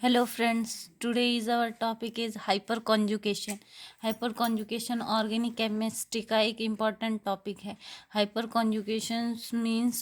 Hello friends, today is our topic is hyperconjugation. Hyperconjugation organic chemistry का एक important topic है. Hyperconjugation means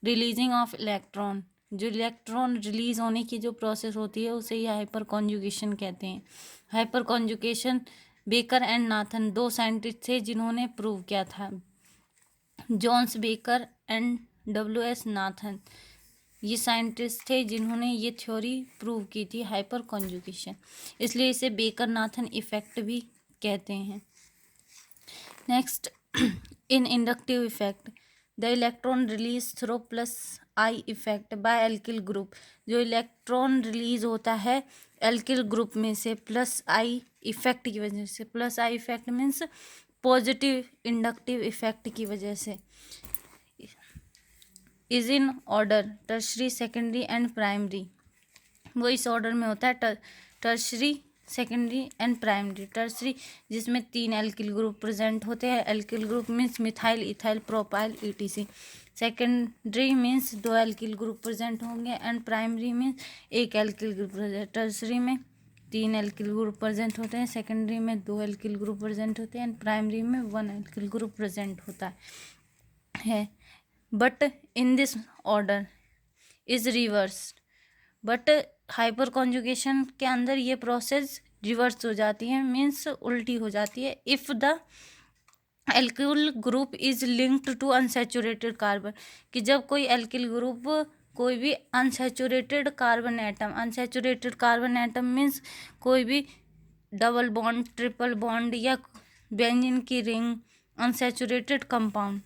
releasing of electron. जो electron release होने की जो प्रोसेस होती है उसे ही हाइपर कॉन्जुगेशन कहते हैं. Hyper conjugation Baker and Nathan दो साइंटिस्ट थे जिन्होंने प्रूव किया था. Johns Baker and W.S. Nathan ये साइंटिस्ट थे जिन्होंने ये थ्योरी प्रूव की थी हाइपर कॉन्जुगेशन, इसलिए इसे बेकर नाथन इफेक्ट भी कहते हैं. Next, in inductive effect the electron release through plus I effect by alkyl group. जो इलेक्ट्रॉन रिलीज होता है एल्किल ग्रुप में से प्लस आई इफेक्ट की वजह से. Plus I effect means positive inductive effect की वजह से. Is in order tertiary secondary and primary. वो इस ऑर्डर में होता है tertiary secondary and primary. Tertiary जिसमें 3 एल्किल ग्रुप प्रेजेंट होते हैं. Alkyl group means methyl ethyl propyl ETC. Secondary means 2 alkyl group present होंगे and primary means 1 alkyl group present. Tertiary में 3 एल्किल ग्रुप प्रेजेंट होते हैं. सेकेंडरी में 2 alkyl group present होते हैं एंड प्राइमरी में 1 एल्किल ग्रुप प्रेजेंट होता है. But in this order is reversed. But hyper conjugation के अंदर ये प्रोसेस रिवर्स हो जाती है, मीन्स उल्टी हो जाती है. If the alkyl group is linked to unsaturated carbon. कि जब कोई एल्किल ग्रुप कोई भी unsaturated carbon atom. Unsaturated carbon atom means कोई भी डबल बॉन्ड ट्रिपल बॉन्ड या बेंजीन की रिंग अनसैचुरेटेड कंपाउंड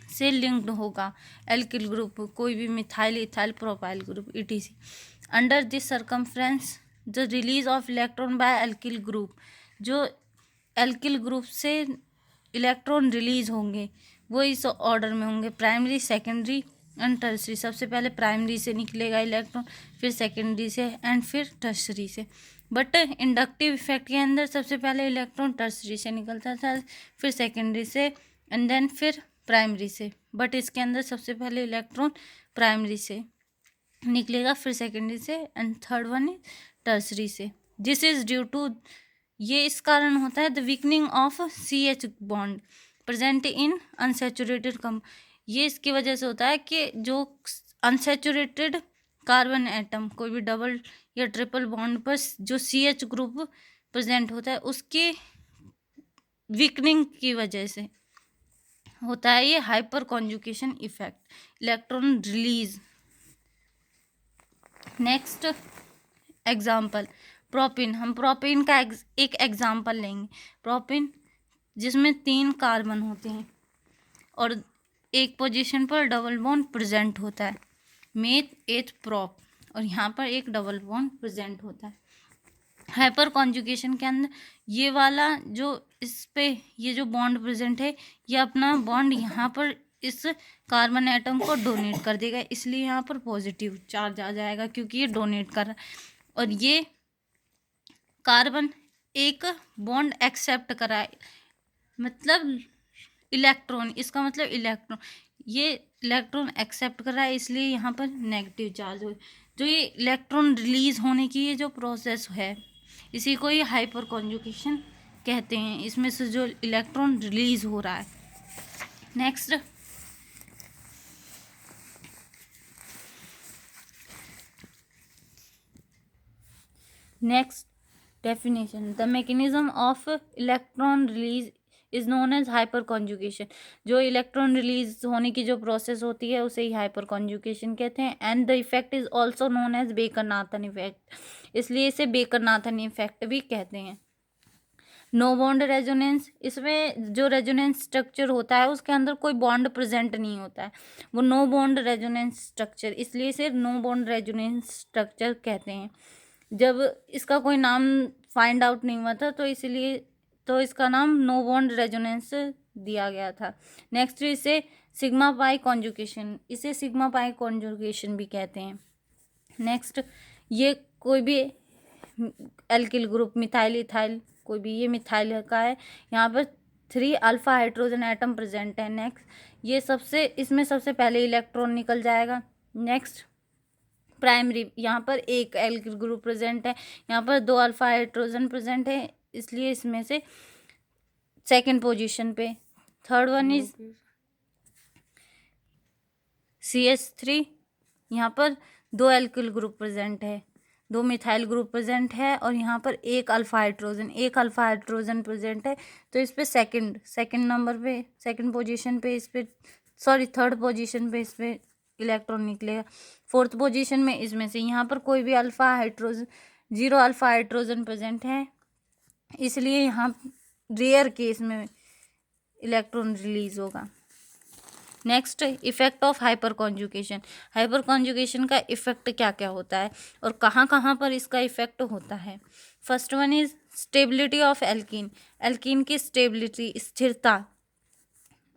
से लिंक्ड होगा. एल्किल ग्रुप कोई भी methyl ethyl propyl group etc. Under this circumference the release of electron by alkyl group. जो alkyl group से इलेक्ट्रॉन रिलीज होंगे वो इस ऑर्डर में होंगे प्राइमरी सेकेंडरी एंड टर्सरी. सबसे पहले प्राइमरी से निकलेगा इलेक्ट्रॉन, फिर सेकेंडरी से एंड फिर टर्सरी से. बट इंडक्टिव इफेक्ट के अंदर सबसे पहले इलेक्ट्रॉन टर्सरी से निकलता था, फिर सेकेंडरी से एंड देन फिर प्राइमरी से. बट इसके अंदर सबसे पहले इलेक्ट्रॉन प्राइमरी से निकलेगा, फिर सेकेंडरी से एंड थर्ड वन टर्सरी से. दिस इज ड्यू टू, ये इस कारण होता है the weakening of CH bond present in unsaturated कम. ये इसकी वजह से होता है कि जो अनसैचुरेटेड कार्बन एटम कोई भी डबल या ट्रिपल बॉन्ड पर जो CH ग्रुप प्रेजेंट होता है उसकी वीकनिंग की वजह से होता है ये hyper conjugation effect, electron release. Next example propyne. हम प्रोपिन का एक एग्जाम्पल लेंगे. प्रोपिन जिसमें 3 कार्बन होते हैं और एक पोजीशन पर डबल बॉन्ड प्रेजेंट होता है, मेथ एथ प्रोप, और यहाँ पर एक डबल बॉन्ड प्रेजेंट होता है. हाइपर कॉन्जुगेशन के अंदर ये वाला जो इस पे ये जो बॉन्ड प्रेजेंट है ये अपना बॉन्ड यहाँ पर इस कार्बन एटम को डोनेट कर देगा, इसलिए यहाँ पर पॉजिटिव चार्ज आ जाएगा क्योंकि ये डोनेट कर रहा है. और ये कार्बन एक बॉन्ड एक्सेप्ट कराए, मतलब इलेक्ट्रॉन, इसका मतलब इलेक्ट्रॉन, ये इलेक्ट्रॉन एक्सेप्ट कर रहा है इसलिए यहाँ पर नेगेटिव चार्ज हो. जो ये इलेक्ट्रॉन रिलीज होने की ये जो प्रोसेस है इसी को ये हाइपर कॉन्जुगेशन कहते हैं. इसमें से जो इलेक्ट्रॉन रिलीज हो रहा है. Next definition the mechanism of electron release is known as hyper conjugation. जो इलेक्ट्रॉन रिलीज होने की जो प्रोसेस होती है उसे ही हाइपर कॉन्जुगेशन कहते हैं. And the effect is also known as Baker Nathan effect, इसलिए इसे बेकर नाथन इफेक्ट भी कहते हैं. नो बॉन्ड रेजोनेंस, इसमें जो रेजोनेंस स्ट्रक्चर होता है उसके अंदर कोई बॉन्ड प्रेजेंट नहीं होता है, वो नो बॉन्ड रेजोनेंस स्ट्रक्चर, इसलिए इसे नो बॉन्ड रेजोनेंस स्ट्रक्चर कहते हैं. जब इसका कोई नाम फाइंड आउट नहीं हुआ था तो इसलिए तो इसका नाम नो बॉन्ड रेजोनेंस दिया गया था. नेक्स्ट इसे सिग्मा पाई कॉन्जुगेशन, इसे सिग्मा पाई कॉन्जुगेशन भी कहते हैं. नेक्स्ट, ये कोई भी एल्किल ग्रुप मिथाइल इथाइल कोई भी, ये मिथाइल का है, यहाँ पर 3 अल्फा हाइड्रोजन एटम प्रेजेंट है. नेक्स्ट, ये इसमें सबसे पहले इलेक्ट्रॉन निकल जाएगा. नेक्स्ट, प्राइमरी, यहाँ पर एक एल्किल ग्रुप प्रेजेंट है, यहाँ पर 2 अल्फा हाइड्रोजन प्रेजेंट है, इसलिए इसमें से सेकंड पोजीशन पे। थर्ड वन इज CH3, यहाँ पर 2 एल्किल ग्रुप प्रेजेंट है, 2 मिथाइल ग्रुप प्रेजेंट है, और यहाँ पर एक अल्फा हाइड्रोजन प्रेजेंट है। तो इस पे सेकंड नंबर पे, सेकंड पोजीशन पे इस पे, सॉरी थर्ड पोजीशन पे इस पे इलेक्ट्रॉन निकलेगा। फोर्थ पोजीशन में इसमें से यहाँ पर कोई भी जीरो अल्फा हाइड्रोजन प्रेजेंट है, इसलिए यहाँ रेयर केस में इलेक्ट्रॉन रिलीज होगा। Next, effect of hyper conjugation का इफेक्ट क्या क्या होता है और कहाँ कहाँ पर इसका इफेक्ट होता है। First one is stability of alkene की स्टेबिलिटी, स्थिरता,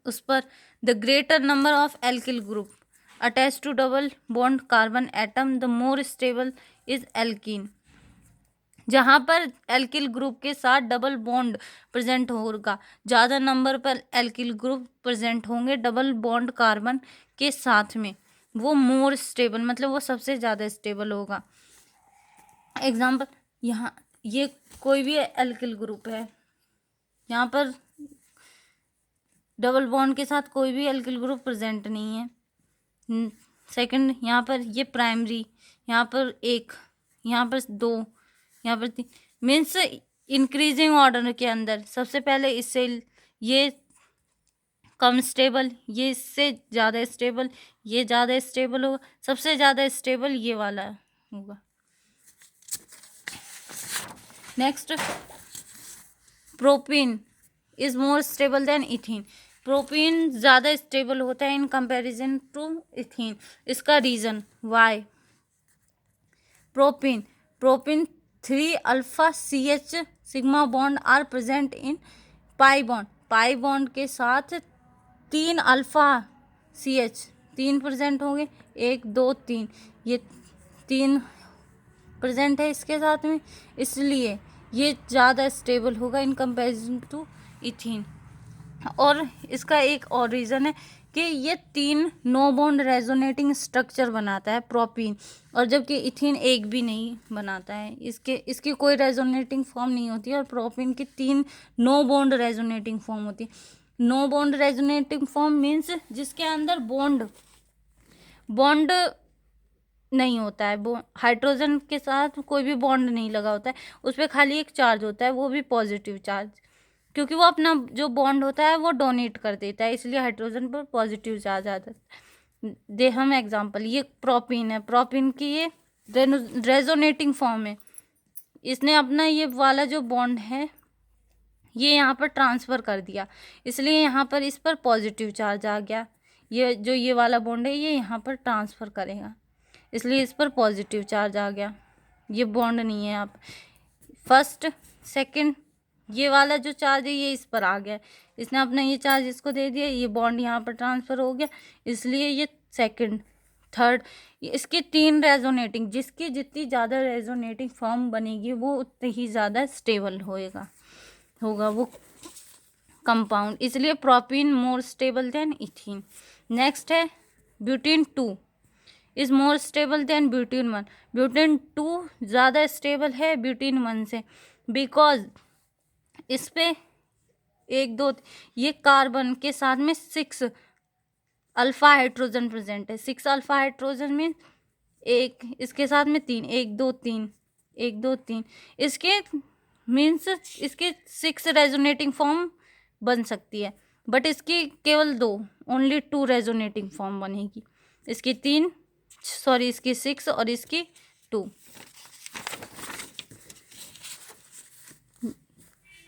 उस पर the greater number of alkyl group attach to double bond carbon atom the more stable is alkene. जहाँ पर एल्किल ग्रुप के साथ डबल बॉन्ड प्रेजेंट होगा, ज़्यादा नंबर पर एल्किल ग्रुप प्रेजेंट होंगे डबल बॉन्ड कार्बन के साथ में, वो मोर स्टेबल, मतलब वो सबसे ज़्यादा स्टेबल होगा। एग्जाम्पल, यहाँ ये कोई भी एल्किल ग्रुप है, यहाँ पर डबल बॉन्ड के साथ कोई भी एल्किल ग्रुप प्रेजेंट नहीं है। सेकंड, यहाँ पर ये प्राइमरी, यहाँ पर एक, यहाँ पर 2, यहाँ पर 3, मीन्स इंक्रीजिंग ऑर्डर के अंदर सबसे पहले इससे ये कम स्टेबल, ये इससे ज़्यादा स्टेबल, ये ज़्यादा स्टेबल होगा, सबसे ज़्यादा स्टेबल ये वाला होगा। Next, propene is more stable than ethene. Propene ज़्यादा स्टेबल होता है इन कंपैरिजन टू इथीन। इसका reason why, propene 3 alpha CH sigma bond are present in pi bond के साथ 3 अल्फा CH 3 प्रेजेंट होंगे, 1 2 3, ये 3 प्रेजेंट है इसके साथ में, इसलिए ये ज़्यादा स्टेबल होगा इन कंपैरिजन टू इथीन। और इसका एक और रीज़न है कि ये 3 नो बॉन्ड रेजोनेटिंग स्ट्रक्चर बनाता है प्रोपीन, और जबकि इथीन एक भी नहीं बनाता है, इसकी कोई रेजोनेटिंग फॉर्म नहीं होती है, और प्रोपीन की 3 नो बॉन्ड रेजोनेटिंग फॉर्म होती है। No bond resonating form means जिसके अंदर बॉन्ड नहीं होता है, वो हाइड्रोजन के साथ कोई भी बॉन्ड नहीं लगा होता है, उस पर खाली एक चार्ज होता है, वो भी पॉजिटिव चार्ज, क्योंकि वो अपना जो बॉन्ड होता है वो डोनेट कर देता है, इसलिए हाइड्रोजन पर पॉजिटिव चार्ज आता है। दे हम एग्जांपल, ये प्रोपीन है, प्रोपीन की ये रेजोनेटिंग फॉर्म है, इसने अपना ये वाला जो बॉन्ड है ये यहाँ पर ट्रांसफ़र कर दिया, इसलिए यहाँ पर इस पर पॉजिटिव चार्ज आ गया। ये वाला बॉन्ड है ये यहाँ पर ट्रांसफ़र करेगा, इसलिए इस पर पॉजिटिव चार्ज आ गया, ये बॉन्ड नहीं है। आप फर्स्ट सेकंड, ये वाला जो चार्ज है ये इस पर आ गया, इसने अपना ये चार्ज इसको दे दिया, ये बॉन्ड यहाँ पर ट्रांसफ़र हो गया, इसलिए ये सेकंड। थर्ड, इसकी 3 रेजोनेटिंग, जिसकी जितनी ज़्यादा रेजोनेटिंग फॉर्म बनेगी वो उतनी ही ज़्यादा स्टेबल होगा वो कंपाउंड, इसलिए propene more stable than ethene. Next है butene 2 is more stable than butene 1। Butene 2 ज़्यादा स्टेबल है ब्यूटेन 1 से, बिकॉज इस पे 1 2 ये कार्बन के साथ में 6 अल्फा हाइड्रोजन प्रेजेंट है, 6 अल्फा हाइड्रोजन में एक, इसके साथ में 3, 1 2 3, 1 2 3, इसके मीन्स इसके 6 रेजोनेटिंग फॉर्म बन सकती है, बट इसकी केवल 2, ओनली 2 रेजोनेटिंग फॉर्म बनेगी, इसकी 6 और इसकी 2।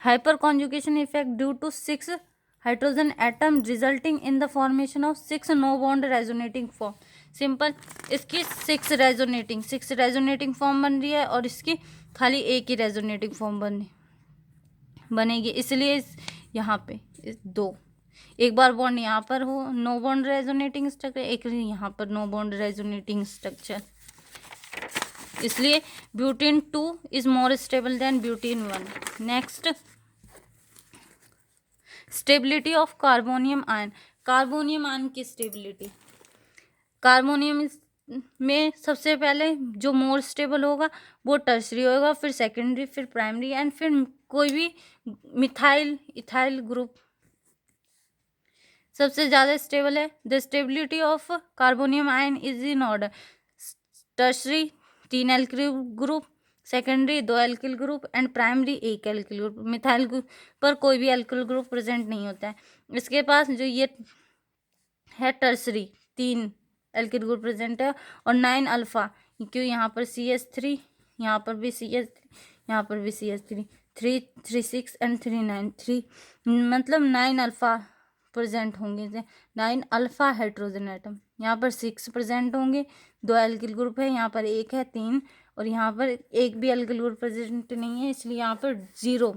Hyper conjugation effect due to 6 hydrogen atom resulting in the formation of 6 no bond resonating form. Simple, इसकी 6 रेजोनेटिंग फॉर्म बन रही है और इसकी खाली एक ही रेजोनेटिंग फॉर्म बनेगी, इसलिए यहाँ पे 2, एक बार बॉन्ड यहाँ पर हो नो बॉन्ड रेजोनेटिंग स्ट्रक्चर, एक यहाँ पर नो बॉन्ड रेजोनेटिंग स्ट्रक्चर, इसलिए butane 2 is more stable than butene 1। Next, stability of carbonium ion. Carbonium ion की स्टेबिलिटी, कार्बोनियम में सबसे पहले जो मोर स्टेबल होगा वो टर्शरी होगा, फिर सेकेंडरी, फिर प्राइमरी एंड फिर कोई भी मिथाइल इथाइल ग्रुप सबसे ज़्यादा स्टेबल है। The stability of carbonium ion is in order. Tertiary 3 alkyl group, secondary 2 alkyl group and primary 1 alkyl group. Methyl group पर कोई भी एल्किल ग्रुप प्रेजेंट नहीं होता है। इसके पास जो ये है टर्शरी 3 एल्किल ग्रुप प्रेजेंट है और 9 अल्फा, क्यों यहाँ पर CH3, यहाँ पर भी CH3, यहाँ पर भी CH3, 3 3 6 एंड 3 9 3 मतलब 9 अल्फा प्रेजेंट होंगे। 9 अल्फा हाइड्रोजन एटम, यहाँ पर 6 प्रेजेंट होंगे। 2 एल्किल ग्रुप है, यहाँ पर 1 है 3, और यहाँ पर एक भी एल्किल ग्रुप प्रेजेंट नहीं है, इसलिए यहाँ पर 0,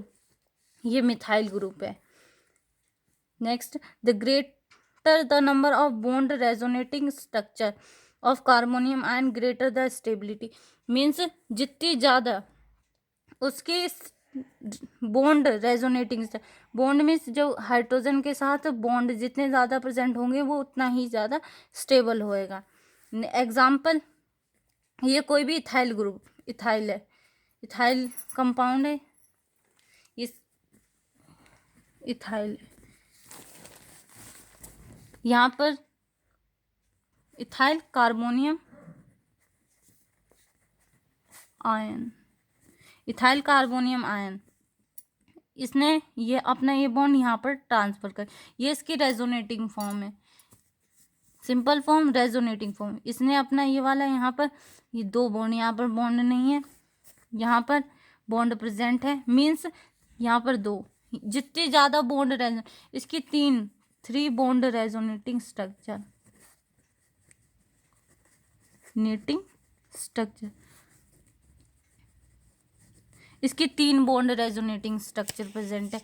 ये मिथाइल ग्रुप है। Next, the greater the number of bond resonating structure of carbonium ion greater the stability. Means जितनी ज़्यादा उसकी बॉन्ड रेजोनेटिंग, बॉन्ड मीन्स जो हाइड्रोजन के साथ बॉन्ड जितने ज़्यादा प्रेजेंट होंगे वो उतना ही ज़्यादा स्टेबल होएगा। एग्जाम्पल, ये कोई भी इथाइल ग्रुप, इथाइल है, इथाइल कंपाउंड है, इस इथाइल, यहाँ पर ethyl carbonium ion, ethyl carbonium ion, इसने ये अपना ये बॉन्ड यहाँ पर ट्रांसफर कर, ये इसकी रेजोनेटिंग फॉर्म है, सिंपल फॉर्म रेजोनेटिंग फॉर्म। इसने अपना ये वाला यहाँ पर ये 2 बॉन्ड, यहाँ पर बॉन्ड नहीं है, यहाँ पर बॉन्ड प्रेजेंट है, मीन्स यहाँ पर 2, जितनी ज़्यादा बॉन्ड इसकी 3 bond resonating structure, netting structure, इसकी 3 बॉन्ड रेजोनेटिंग स्ट्रक्चर प्रेजेंट है,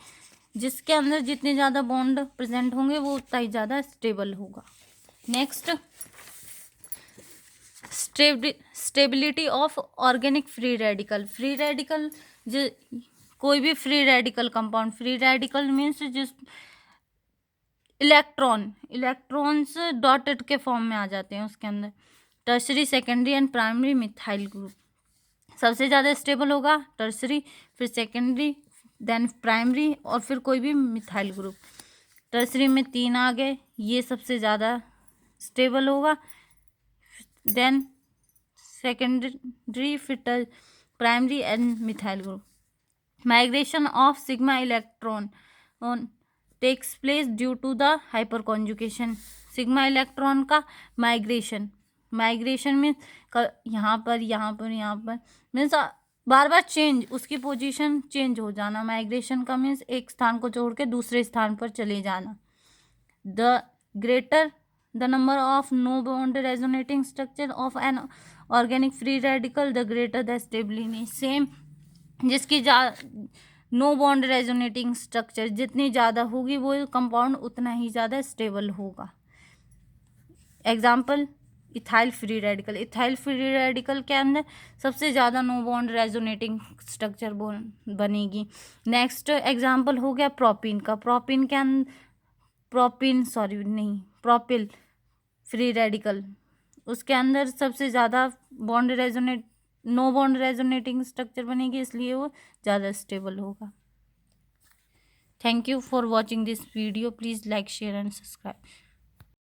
जिसके अंदर जितने ज़्यादा बॉन्ड प्रेजेंट होंगे वो उतना ही ज़्यादा स्टेबल होगा। Next, stability of organic free radical. Free radical जो कोई भी free radical compound, free radical means जिस इलेक्ट्रॉन्स डॉटेड के फॉर्म में आ जाते हैं उसके अंदर। Tertiary, secondary and primary methyl group सबसे ज़्यादा स्टेबल होगा, टर्शरी, फिर सेकेंडरी, देन प्राइमरी और फिर कोई भी मिथाइल ग्रुप। टर्शरी में 3 आ गए, ये सबसे ज़्यादा स्टेबल होगा, देन सेकेंडरी, फिर primary and methyl group. Migration of sigma electron takes place due to the hyper conjugation. Sigma electron का माइग्रेशन मीन्स यहाँ पर मीन्स बार बार चेंज, उसकी पोजीशन चेंज हो जाना। माइग्रेशन का मीन्स एक स्थान को छोड़ के दूसरे स्थान पर चले जाना। The greater the number of no bond resonating structure of an organic free radical the greater the stability. Same, जिसकी नो बॉन्ड रेजोनेटिंग स्ट्रक्चर जितनी ज़्यादा होगी वो कंपाउंड उतना ही ज़्यादा स्टेबल होगा। Example, ethyl free radical. Ethyl free radical के अंदर सबसे ज़्यादा नो बॉन्ड रेजोनेटिंग स्ट्रक्चर बनेगी। नेक्स्ट एग्जाम्पल हो गया प्रोपिन का। प्रोपिन के अंदर प्रोपिल फ्री रेडिकल, उसके अंदर सबसे ज़्यादा नो बॉन्ड रेजोनेटिंग स्ट्रक्चर बनेगी, इसलिए वो ज़्यादा स्टेबल होगा। Thank you for watching this video. Please like, share and subscribe.